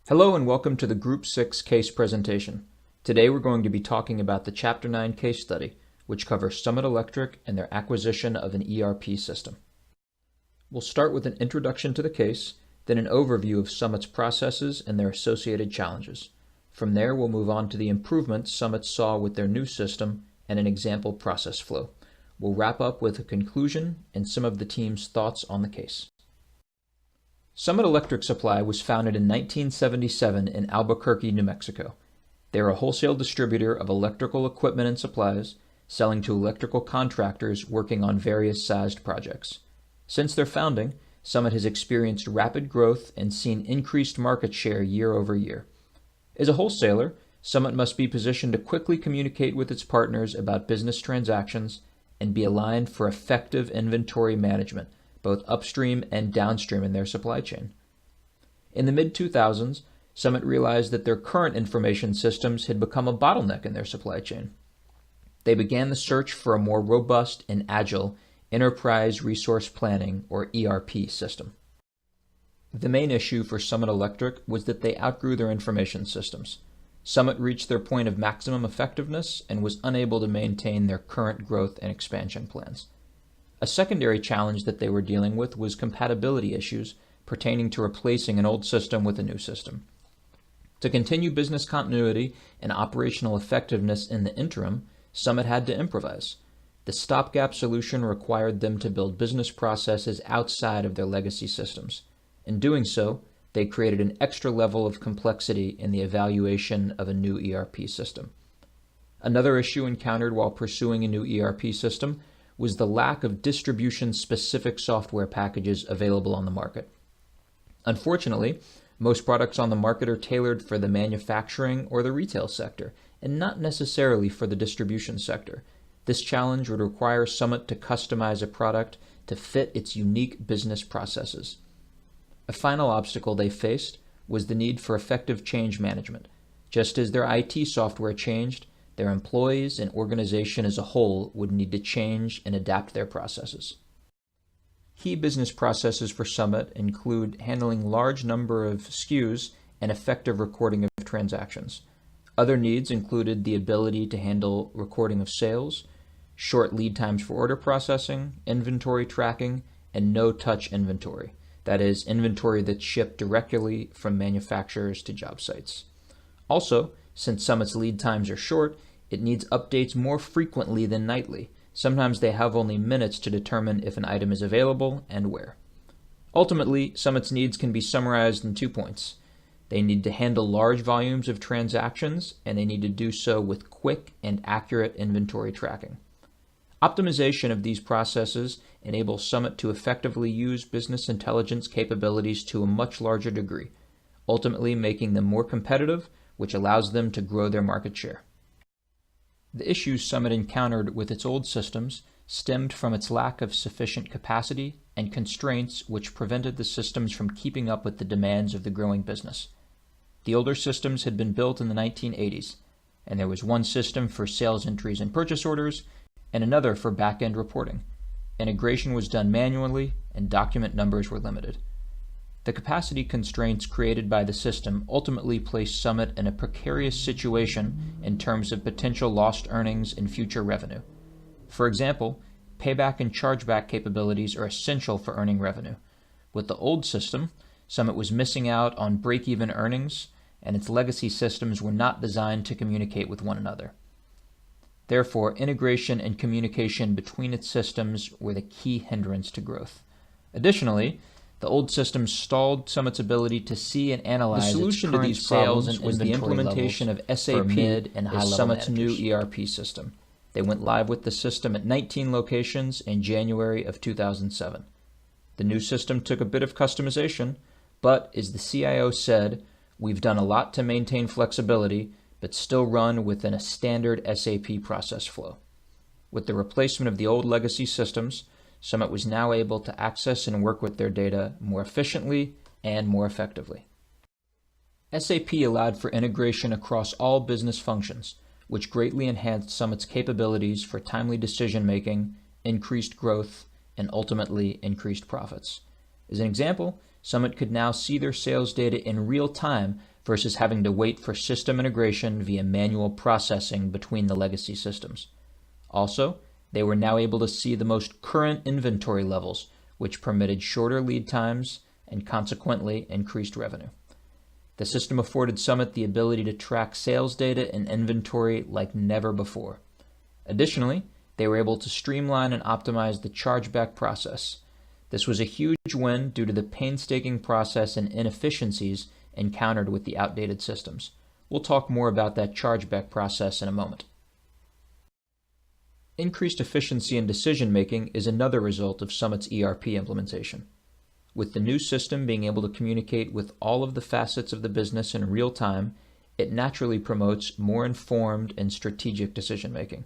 Hello and welcome to the Group 6 case presentation. Today we're going to be talking about the Chapter 9 case study, which covers Summit Electric and their acquisition of an ERP system. We'll start with an introduction to the case, then an overview of Summit's processes and their associated challenges. From there, we'll move on to the improvements Summit saw with their new system and an example process flow. We'll wrap up with a conclusion and some of the team's thoughts on the case. Summit Electric Supply was founded in 1977 in Albuquerque, New Mexico. They are a wholesale distributor of electrical equipment and supplies, selling to electrical contractors working on various sized projects. Since their founding, Summit has experienced rapid growth and seen increased market share year over year. As a wholesaler, Summit must be positioned to quickly communicate with its partners about business transactions and be aligned for effective inventory management, both upstream and downstream in their supply chain. In the mid-2000s, Summit realized that their current information systems had become a bottleneck in their supply chain. They began the search for a more robust and agile enterprise resource planning, or ERP, system. The main issue for Summit Electric was that they outgrew their information systems. Summit reached their point of maximum effectiveness and was unable to maintain their current growth and expansion plans. A secondary challenge that they were dealing with was compatibility issues pertaining to replacing an old system with a new system. To continue business continuity and operational effectiveness in the interim, Summit had to improvise. The stopgap solution required them to build business processes outside of their legacy systems. In doing so, they created an extra level of complexity in the evaluation of a new ERP system. Another issue encountered while pursuing a new ERP system was the lack of distribution-specific software packages available on the market. Unfortunately, most products on the market are tailored for the manufacturing or the retail sector, and not necessarily for the distribution sector. This challenge would require Summit to customize a product to fit its unique business processes. A final obstacle they faced was the need for effective change management. Just as their IT software changed, their employees and organization as a whole would need to change and adapt their processes. Key business processes for Summit include handling large number of SKUs and effective recording of transactions. Other needs included the ability to handle recording of sales, short lead times for order processing, inventory tracking, and no-touch inventory. That is, inventory that's shipped directly from manufacturers to job sites. Also, since Summit's lead times are short, it needs updates more frequently than nightly. Sometimes they have only minutes to determine if an item is available and where. Ultimately, Summit's needs can be summarized in 2 points. They need to handle large volumes of transactions, and they need to do so with quick and accurate inventory tracking. Optimization of these processes enables Summit to effectively use business intelligence capabilities to a much larger degree, ultimately making them more competitive, which allows them to grow their market share. The issues Summit encountered with its old systems stemmed from its lack of sufficient capacity and constraints which prevented the systems from keeping up with the demands of the growing business. The older systems had been built in the 1980s, and there was one system for sales entries and purchase orders, and another for back-end reporting. Integration was done manually, and document numbers were limited. The capacity constraints created by the system ultimately placed Summit in a precarious situation in terms of potential lost earnings and future revenue. For example, payback and chargeback capabilities are essential for earning revenue. With the old system, Summit was missing out on break-even earnings, and its legacy systems were not designed to communicate with one another. Therefore, integration and communication between its systems were the key hindrance to growth. Additionally, the old system stalled Summit's ability to see and analyze the solution to these sales was the implementation of SAP mid and high-level Summit's new ERP system. They went live with the system at 19 locations in January of 2007. The new system took a bit of customization, but as the CIO said, "We've done a lot to maintain flexibility, but still run within a standard SAP process flow." With the replacement of the old legacy systems, Summit was now able to access and work with their data more efficiently and more effectively. SAP allowed for integration across all business functions, which greatly enhanced Summit's capabilities for timely decision-making, increased growth, and ultimately increased profits. As an example, Summit could now see their sales data in real time versus having to wait for system integration via manual processing between the legacy systems. Also, they were now able to see the most current inventory levels, which permitted shorter lead times and consequently increased revenue. The system afforded Summit the ability to track sales data and inventory like never before. Additionally, they were able to streamline and optimize the chargeback process. This was a huge win due to the painstaking process and inefficiencies encountered with the outdated systems. We'll talk more about that chargeback process in a moment. Increased efficiency in decision-making is another result of Summit's ERP implementation. With the new system being able to communicate with all of the facets of the business in real time, it naturally promotes more informed and strategic decision-making.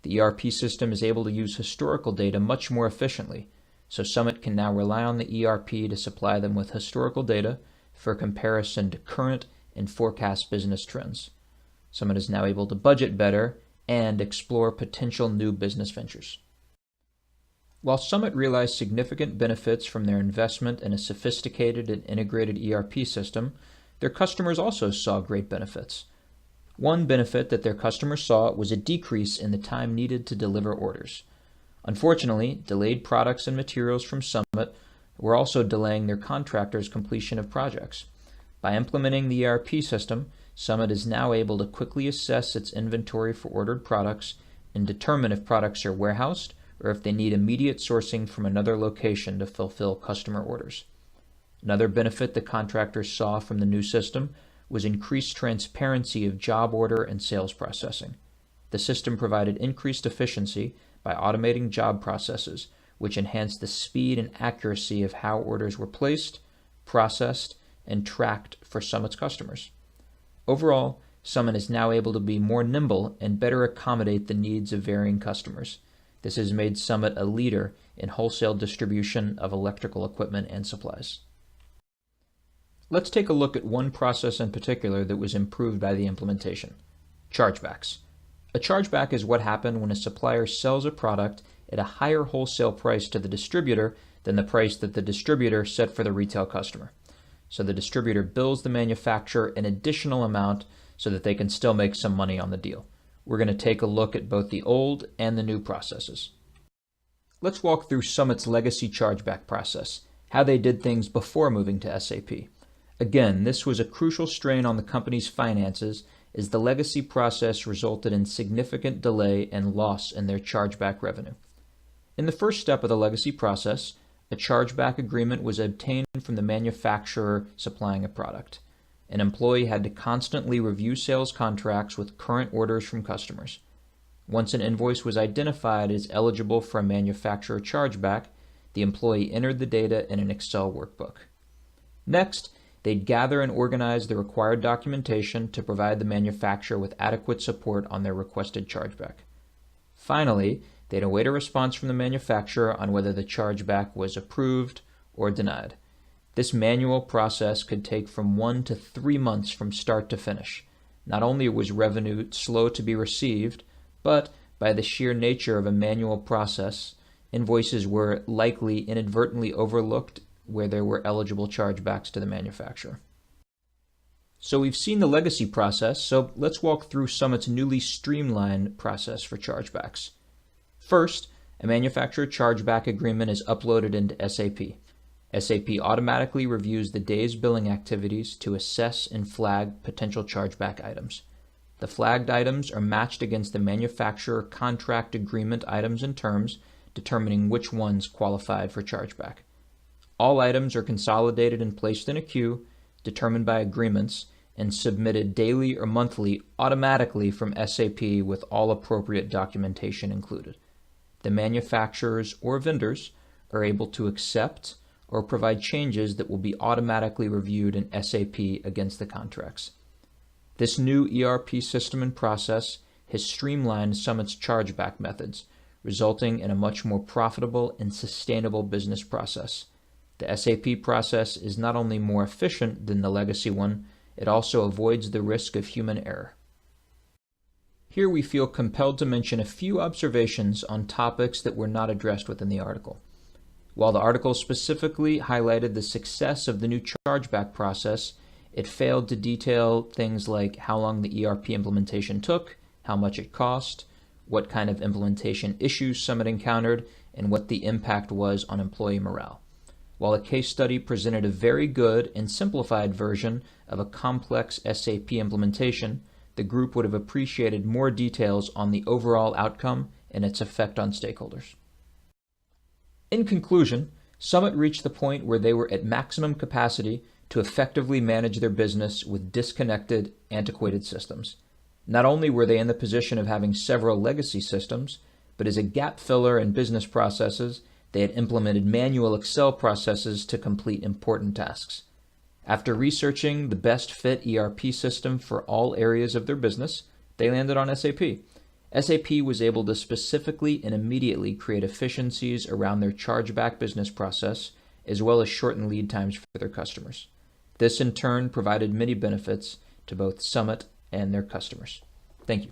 The ERP system is able to use historical data much more efficiently, so Summit can now rely on the ERP to supply them with historical data for comparison to current and forecast business trends. Summit is now able to budget better and explore potential new business ventures. While Summit realized significant benefits from their investment in a sophisticated and integrated ERP system, their customers also saw great benefits. One benefit that their customers saw was a decrease in the time needed to deliver orders. Unfortunately, delayed products and materials from Summit were also delaying their contractors' completion of projects. By implementing the ERP system, Summit is now able to quickly assess its inventory for ordered products and determine if products are warehoused or if they need immediate sourcing from another location to fulfill customer orders. Another benefit the contractors saw from the new system was increased transparency of job order and sales processing. The system provided increased efficiency by automating job processes, which enhanced the speed and accuracy of how orders were placed, processed, and tracked for Summit's customers. Overall, Summit is now able to be more nimble and better accommodate the needs of varying customers. This has made Summit a leader in wholesale distribution of electrical equipment and supplies. Let's take a look at one process in particular that was improved by the implementation: chargebacks. A chargeback is what happens when a supplier sells a product at a higher wholesale price to the distributor than the price that the distributor set for the retail customer. So the distributor bills the manufacturer an additional amount so that they can still make some money on the deal. We're going to take a look at both the old and the new processes. Let's walk through Summit's legacy chargeback process, how they did things before moving to SAP. Again, this was a crucial strain on the company's finances as the legacy process resulted in significant delay and loss in their chargeback revenue. In the first step of the legacy process, a chargeback agreement was obtained from the manufacturer supplying a product. An employee had to constantly review sales contracts with current orders from customers. Once an invoice was identified as eligible for a manufacturer chargeback, the employee entered the data in an Excel workbook. Next, they'd gather and organize the required documentation to provide the manufacturer with adequate support on their requested chargeback. Finally, they'd await a response from the manufacturer on whether the chargeback was approved or denied. This manual process could take from 1 to 3 months from start to finish. Not only was revenue slow to be received, but by the sheer nature of a manual process, invoices were likely inadvertently overlooked where there were eligible chargebacks to the manufacturer. So we've seen the legacy process, so let's walk through Summit's newly streamlined process for chargebacks. First, a manufacturer chargeback agreement is uploaded into SAP. SAP automatically reviews the day's billing activities to assess and flag potential chargeback items. The flagged items are matched against the manufacturer contract agreement items and terms, determining which ones qualified for chargeback. All items are consolidated and placed in a queue, determined by agreements, and submitted daily or monthly automatically from SAP with all appropriate documentation included. The manufacturers or vendors are able to accept or provide changes that will be automatically reviewed in SAP against the contracts. This new ERP system and process has streamlined Summit's chargeback methods, resulting in a much more profitable and sustainable business process. The SAP process is not only more efficient than the legacy one, it also avoids the risk of human error. Here we feel compelled to mention a few observations on topics that were not addressed within the article. While the article specifically highlighted the success of the new chargeback process, It failed to detail things like how long the ERP implementation took, how much it cost, what kind of implementation issues Summit encountered, and what the impact was on employee morale. While the case study presented a very good and simplified version of a complex SAP implementation, the group would have appreciated more details on the overall outcome and its effect on stakeholders. In conclusion, Summit reached the point where they were at maximum capacity to effectively manage their business with disconnected, antiquated systems. Not only were they in the position of having several legacy systems, but as a gap filler in business processes, they had implemented manual Excel processes to complete important tasks. After researching the best fit ERP system for all areas of their business, they landed on SAP. SAP was able to specifically and immediately create efficiencies around their chargeback business process, as well as shorten lead times for their customers. This in turn provided many benefits to both Summit and their customers. Thank you.